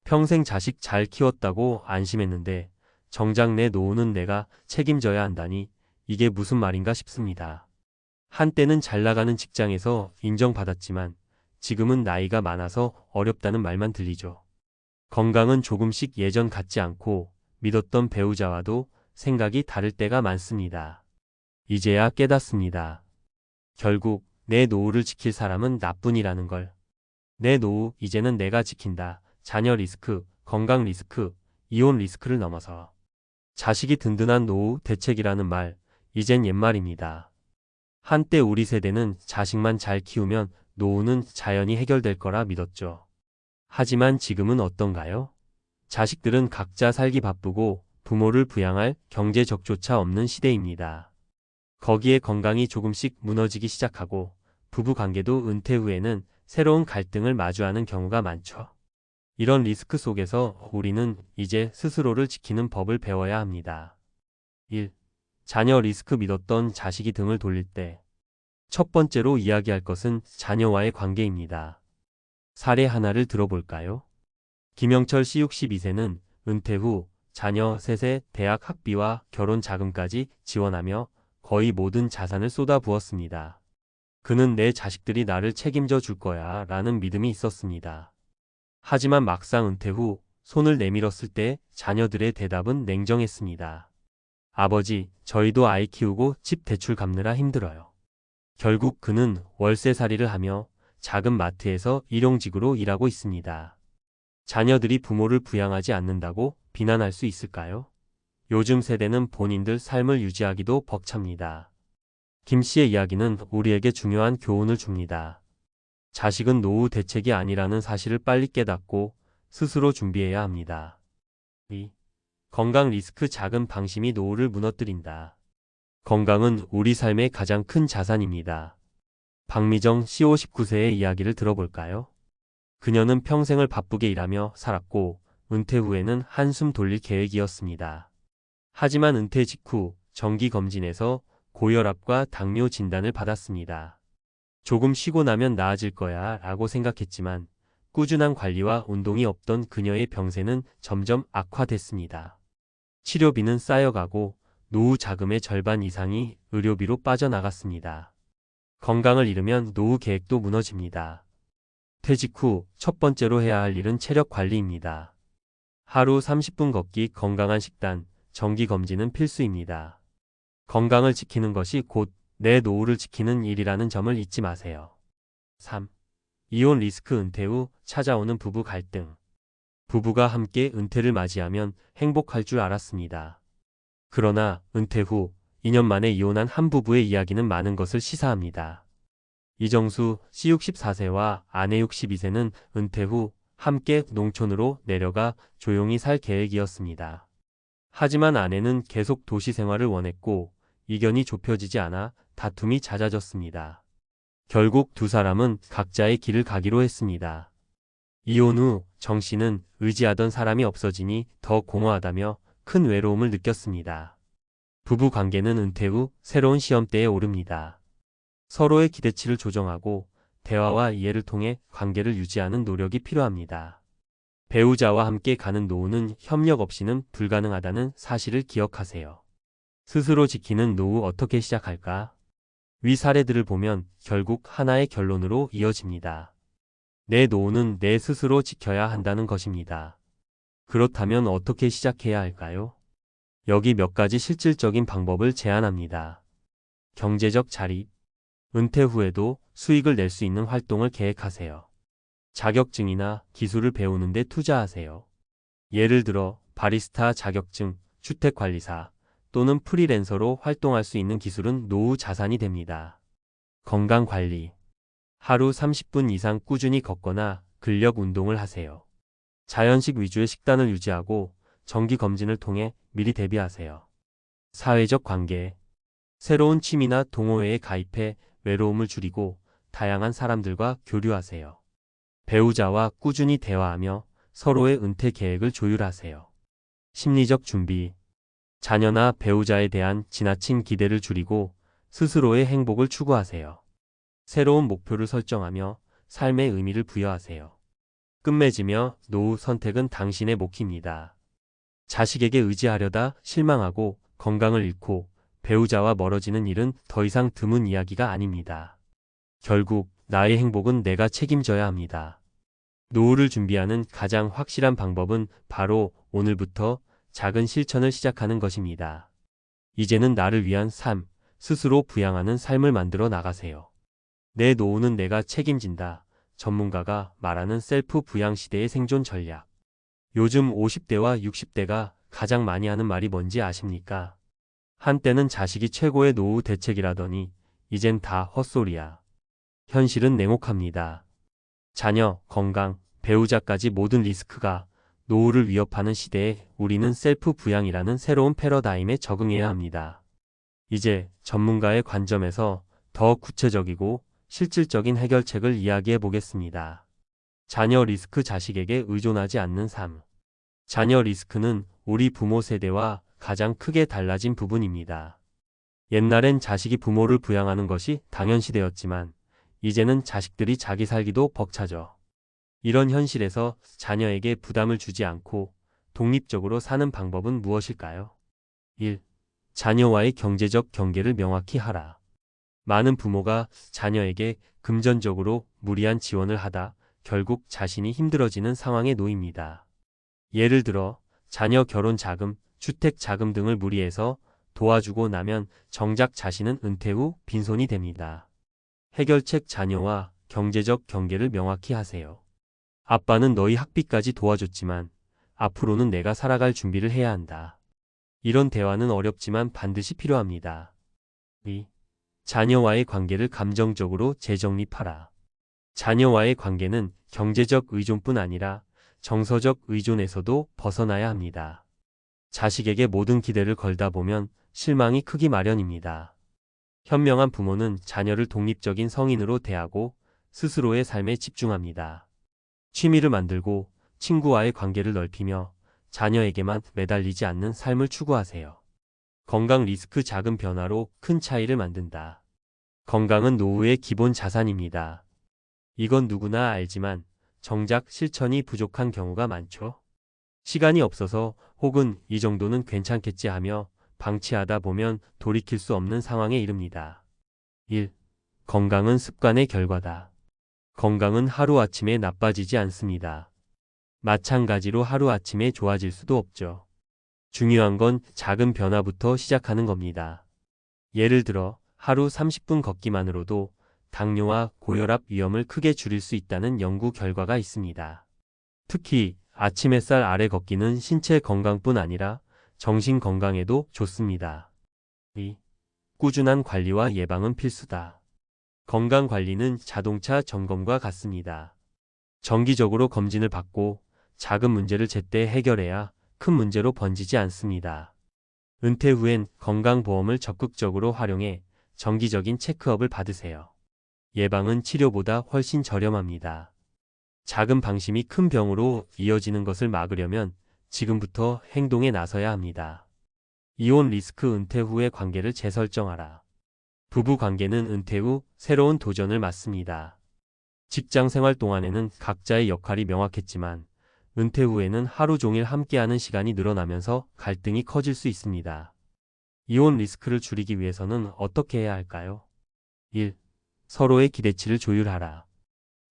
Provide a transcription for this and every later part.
평생 자식 잘 키웠다고 안심했는데 정작 내 노후는 내가 책임져야 한다니 이게 무슨 말인가 싶습니다. 한때는 잘 나가는 직장에서 인정받았지만 지금은 나이가 많아서 어렵다는 말만 들리죠. 건강은 조금씩 예전 같지 않고 믿었던 배우자와도 생각이 다를 때가 많습니다. 이제야 깨닫습니다. 결국 내 노후를 지킬 사람은 나뿐이라는 걸. 내 노후 이제는 내가 지킨다. 자녀 리스크, 건강 리스크, 이혼 리스크를 넘어서 자식이 든든한 노후 대책이라는 말, 이젠 옛말입니다. 한때 우리 세대는 자식만 잘 키우면 노후는 자연히 해결될 거라 믿었죠. 하지만 지금은 어떤가요? 자식들은 각자 살기 바쁘고 부모를 부양할 경제적조차 없는 시대입니다. 거기에 건강이 조금씩 무너지기 시작하고 부부 관계도 은퇴 후에는 새로운 갈등을 마주하는 경우가 많죠. 이런 리스크 속에서 우리는 이제 스스로를 지키는 법을 배워야 합니다. 1. 자녀 리스크 믿었던 자식이 등을 돌릴 때 첫 번째로 이야기할 것은 자녀와의 관계입니다. 사례 하나를 들어볼까요? 김영철 씨 62세는 은퇴 후 자녀 셋의 대학 학비와 결혼 자금까지 지원하며 거의 모든 자산을 쏟아부었습니다. 그는 내 자식들이 나를 책임져 줄 거야 라는 믿음이 있었습니다. 하지만 막상 은퇴 후 손을 내밀었을 때 자녀들의 대답은 냉정했습니다. 아버지, 저희도 아이 키우고 집 대출 갚느라 힘들어요. 결국 그는 월세살이를 하며 작은 마트에서 일용직으로 일하고 있습니다. 자녀들이 부모를 부양하지 않는다고 비난할 수 있을까요? 요즘 세대는 본인들 삶을 유지하기도 벅찹니다. 김 씨의 이야기는 우리에게 중요한 교훈을 줍니다. 자식은 노후 대책이 아니라는 사실을 빨리 깨닫고 스스로 준비해야 합니다. 2. 건강 리스크 작은 방심이 노후를 무너뜨린다. 건강은 우리 삶의 가장 큰 자산입니다. 박미정 씨 59세의 이야기를 들어볼까요? 그녀는 평생을 바쁘게 일하며 살았고 은퇴 후에는 한숨 돌릴 계획이었습니다. 하지만 은퇴 직후 정기검진에서 고혈압과 당뇨 진단을 받았습니다. 조금 쉬고 나면 나아질 거야 라고 생각했지만 꾸준한 관리와 운동이 없던 그녀의 병세는 점점 악화됐습니다. 치료비는 쌓여가고 노후 자금의 절반 이상이 의료비로 빠져나갔습니다. 건강을 잃으면 노후 계획도 무너집니다. 퇴직 후 첫 번째로 해야 할 일은 체력 관리입니다. 하루 30분 걷기, 건강한 식단, 정기검진은 필수입니다. 건강을 지키는 것이 곧 내 노후를 지키는 일이라는 점을 잊지 마세요. 3. 이혼 리스크 은퇴 후 찾아오는 부부 갈등. 부부가 함께 은퇴를 맞이하면 행복할 줄 알았습니다. 그러나 은퇴 후 2년 만에 이혼한 한 부부의 이야기는 많은 것을 시사합니다. 이정수 씨 64세와 아내 62세는 은퇴 후 함께 농촌으로 내려가 조용히 살 계획이었습니다. 하지만 아내는 계속 도시 생활을 원했고 이견이 좁혀지지 않아 다툼이 잦아졌습니다. 결국 두 사람은 각자의 길을 가기로 했습니다. 이혼 후 정 씨는 의지하던 사람이 없어지니 더 공허하다며 큰 외로움을 느꼈습니다. 부부 관계는 은퇴 후 새로운 시험대에 오릅니다. 서로의 기대치를 조정하고 대화와 이해를 통해 관계를 유지하는 노력이 필요합니다. 배우자와 함께 가는 노후는 협력 없이는 불가능하다는 사실을 기억하세요. 스스로 지키는 노후 어떻게 시작할까? 위 사례들을 보면 결국 하나의 결론으로 이어집니다. 내 노후는 내 스스로 지켜야 한다는 것입니다. 그렇다면 어떻게 시작해야 할까요? 여기 몇 가지 실질적인 방법을 제안합니다. 경제적 자립. 은퇴 후에도 수익을 낼 수 있는 활동을 계획하세요. 자격증이나 기술을 배우는 데 투자하세요. 예를 들어 바리스타 자격증, 주택관리사 또는 프리랜서로 활동할 수 있는 기술은 노후 자산이 됩니다. 건강관리. 하루 30분 이상 꾸준히 걷거나 근력 운동을 하세요. 자연식 위주의 식단을 유지하고 정기검진을 통해 미리 대비하세요. 사회적 관계. 새로운 취미나 동호회에 가입해 외로움을 줄이고 다양한 사람들과 교류하세요. 배우자와 꾸준히 대화하며 서로의 은퇴 계획을 조율하세요. 심리적 준비. 자녀나 배우자에 대한 지나친 기대를 줄이고 스스로의 행복을 추구하세요. 새로운 목표를 설정하며 삶의 의미를 부여하세요. 끝맺으며 노후 선택은 당신의 몫입니다. 자식에게 의지하려다 실망하고 건강을 잃고 배우자와 멀어지는 일은 더 이상 드문 이야기가 아닙니다. 결국 나의 행복은 내가 책임져야 합니다. 노후를 준비하는 가장 확실한 방법은 바로 오늘부터 작은 실천을 시작하는 것입니다. 이제는 나를 위한 삶, 스스로 부양하는 삶을 만들어 나가세요. 내 노후는 내가 책임진다. 전문가가 말하는 셀프 부양 시대의 생존 전략. 요즘 50대와 60대가 가장 많이 하는 말이 뭔지 아십니까? 한때는 자식이 최고의 노후 대책이라더니 이젠 다 헛소리야. 현실은 냉혹합니다. 자녀, 건강, 배우자까지 모든 리스크가 노후를 위협하는 시대에 우리는 셀프 부양이라는 새로운 패러다임에 적응해야 합니다. 이제 전문가의 관점에서 더 구체적이고 실질적인 해결책을 이야기해 보겠습니다. 자녀 리스크 자식에게 의존하지 않는 삶. 자녀 리스크는 우리 부모 세대와 가장 크게 달라진 부분입니다. 옛날엔 자식이 부모를 부양하는 것이 당연시되었지만 이제는 자식들이 자기 살기도 벅차죠. 이런 현실에서 자녀에게 부담을 주지 않고 독립적으로 사는 방법은 무엇일까요? 1. 자녀와의 경제적 경계를 명확히 하라. 많은 부모가 자녀에게 금전적으로 무리한 지원을 하다 결국 자신이 힘들어지는 상황에 놓입니다. 예를 들어 자녀 결혼 자금, 주택 자금 등을 무리해서 도와주고 나면 정작 자신은 은퇴 후 빈손이 됩니다. 해결책 자녀와 경제적 경계를 명확히 하세요. 아빠는 너희 학비까지 도와줬지만 앞으로는 내가 살아갈 준비를 해야 한다. 이런 대화는 어렵지만 반드시 필요합니다. 2. 자녀와의 관계를 감정적으로 재정립하라. 자녀와의 관계는 경제적 의존뿐 아니라 정서적 의존에서도 벗어나야 합니다. 자식에게 모든 기대를 걸다 보면 실망이 크기 마련입니다. 현명한 부모는 자녀를 독립적인 성인으로 대하고 스스로의 삶에 집중합니다. 취미를 만들고 친구와의 관계를 넓히며 자녀에게만 매달리지 않는 삶을 추구하세요. 건강 리스크 작은 변화로 큰 차이를 만든다. 건강은 노후의 기본 자산입니다. 이건 누구나 알지만 정작 실천이 부족한 경우가 많죠. 시간이 없어서 혹은 이 정도는 괜찮겠지 하며 방치하다 보면 돌이킬 수 없는 상황에 이릅니다. 1. 건강은 습관의 결과다. 건강은 하루아침에 나빠지지 않습니다. 마찬가지로 하루아침에 좋아질 수도 없죠. 중요한 건 작은 변화부터 시작하는 겁니다. 예를 들어 하루 30분 걷기만으로도 당뇨와 고혈압 위험을 크게 줄일 수 있다는 연구 결과가 있습니다. 특히 아침 햇살 아래 걷기는 신체 건강뿐 아니라 정신 건강에도 좋습니다. 2. 꾸준한 관리와 예방은 필수다. 건강 관리는 자동차 점검과 같습니다. 정기적으로 검진을 받고 작은 문제를 제때 해결해야 큰 문제로 번지지 않습니다. 은퇴 후엔 건강보험을 적극적으로 활용해 정기적인 체크업을 받으세요. 예방은 치료보다 훨씬 저렴합니다. 작은 방심이 큰 병으로 이어지는 것을 막으려면 지금부터 행동에 나서야 합니다. 이혼 리스크 은퇴 후의 관계를 재설정하라. 부부 관계는 은퇴 후 새로운 도전을 맞습니다. 직장 생활 동안에는 각자의 역할이 명확했지만 은퇴 후에는 하루 종일 함께하는 시간이 늘어나면서 갈등이 커질 수 있습니다. 이혼 리스크를 줄이기 위해서는 어떻게 해야 할까요? 1. 서로의 기대치를 조율하라.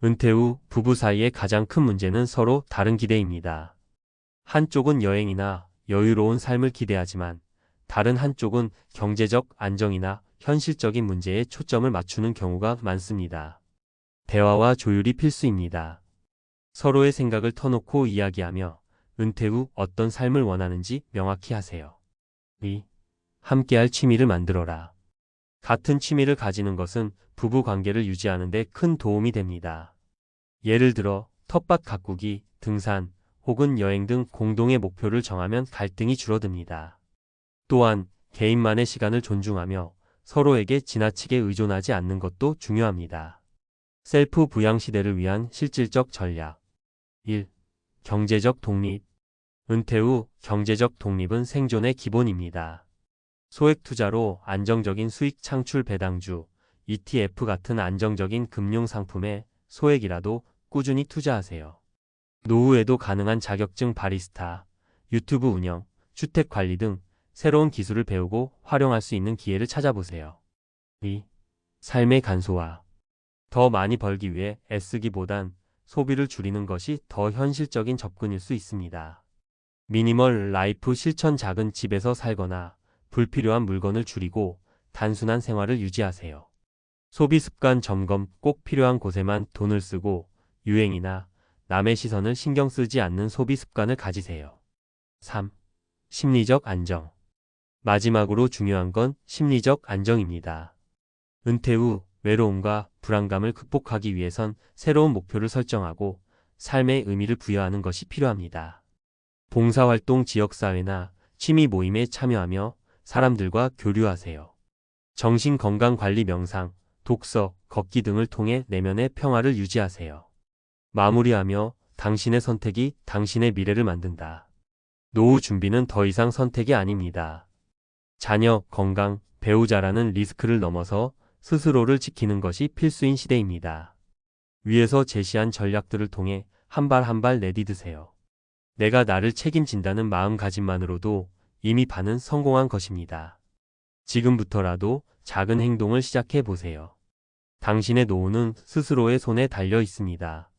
은퇴 후 부부 사이의 가장 큰 문제는 서로 다른 기대입니다. 한쪽은 여행이나 여유로운 삶을 기대하지만 다른 한쪽은 경제적 안정이나 현실적인 문제에 초점을 맞추는 경우가 많습니다. 대화와 조율이 필수입니다. 서로의 생각을 터놓고 이야기하며 은퇴 후 어떤 삶을 원하는지 명확히 하세요. 2. 함께할 취미를 만들어라. 같은 취미를 가지는 것은 부부 관계를 유지하는 데 큰 도움이 됩니다. 예를 들어 텃밭 가꾸기, 등산, 혹은 여행 등 공동의 목표를 정하면 갈등이 줄어듭니다. 또한 개인만의 시간을 존중하며 서로에게 지나치게 의존하지 않는 것도 중요합니다. 셀프 부양 시대를 위한 실질적 전략. 1. 경제적 독립. 은퇴 후 경제적 독립은 생존의 기본입니다. 소액 투자로 안정적인 수익 창출 배당주, ETF 같은 안정적인 금융 상품에 소액이라도 꾸준히 투자하세요. 노후에도 가능한 자격증 바리스타, 유튜브 운영, 주택 관리 등 새로운 기술을 배우고 활용할 수 있는 기회를 찾아보세요. 2. 삶의 간소화. 더 많이 벌기 위해 애쓰기보단 소비를 줄이는 것이 더 현실적인 접근일 수 있습니다. 미니멀 라이프 실천. 작은 집에서 살거나 불필요한 물건을 줄이고 단순한 생활을 유지하세요. 소비 습관 점검. 꼭 필요한 곳에만 돈을 쓰고 유행이나 남의 시선을 신경 쓰지 않는 소비 습관을 가지세요. 3. 심리적 안정. 마지막으로 중요한 건 심리적 안정입니다. 은퇴 후 외로움과 불안감을 극복하기 위해선 새로운 목표를 설정하고 삶의 의미를 부여하는 것이 필요합니다. 봉사활동, 지역사회나 취미 모임에 참여하며 사람들과 교류하세요. 정신건강관리, 명상, 독서, 걷기 등을 통해 내면의 평화를 유지하세요. 마무리하며 당신의 선택이 당신의 미래를 만든다. 노후 준비는 더 이상 선택이 아닙니다. 자녀, 건강, 배우자라는 리스크를 넘어서 스스로를 지키는 것이 필수인 시대입니다. 위에서 제시한 전략들을 통해 한 발 한 발 내디드세요. 내가 나를 책임진다는 마음가짐만으로도 이미 반은 성공한 것입니다. 지금부터라도 작은 행동을 시작해 보세요. 당신의 노후는 스스로의 손에 달려 있습니다.